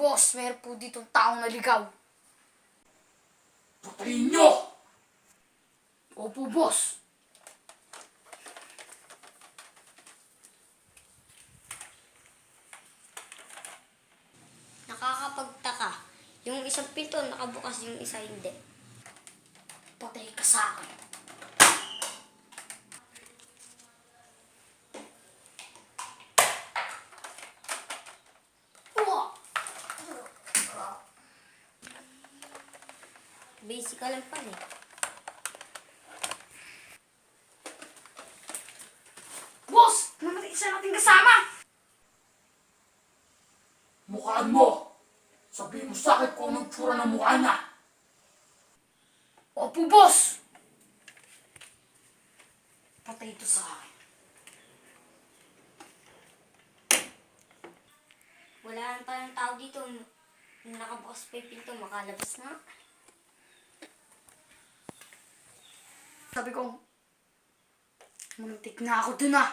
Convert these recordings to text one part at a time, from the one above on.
Boss, meron po ditong taong naligaw. Patayin nyo! Opo, boss. Nakakapagtaka. Yung isang pinto nakabukas, yung isa hindi. Patay ka sa akin. Uwa! Basic ka lang pala eh. Boss! Namatay isa nating kasama! Mukhaan mo! Sabihin mo sa akin kung anong tsura ng mukha niya. Opo, boss! Patay ito sa akin. Wala lang palang tao dito. Nakabukas pa yung pinto, makalabas na. Sabi ko, muntik na ako dun ah.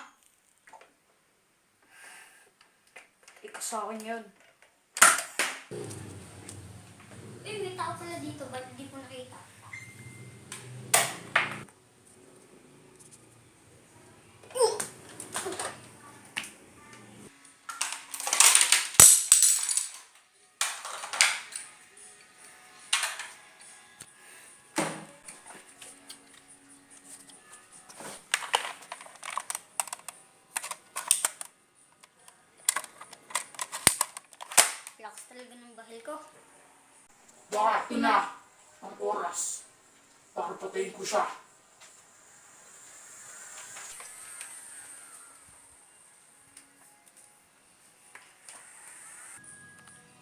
Patay ka sa akin yun. May tao pala dito. Ba't hindi ko nakita? Lakas talaga ng bahil ko. Baka ito na ang oras para patayin ko siya.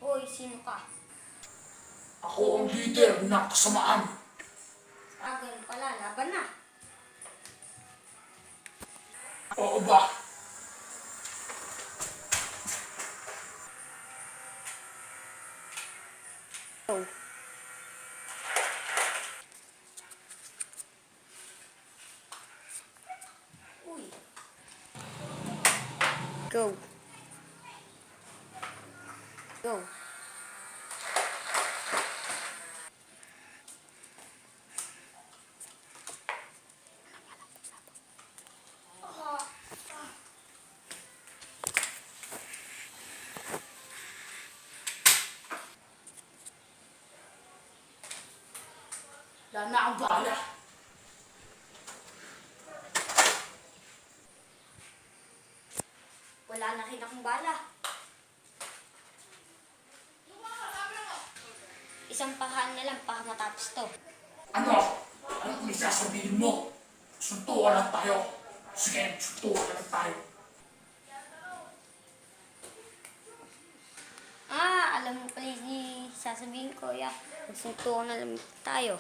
Hoy, sino ka? Ako ang leader ng kasamaan. Ganun pala. Laban na. Oo ba? Go. Uy. Go. Go. Wala na akong bala. Wala na rin akong bala. Isang pahaan na lang para matapos to. Ano? Ano kung isasabihin mo? Suntukan lang tayo. Sige, suntukan lang tayo. Alam mo pala yung sasabihin ko, ya. Magsuntukan na lang tayo.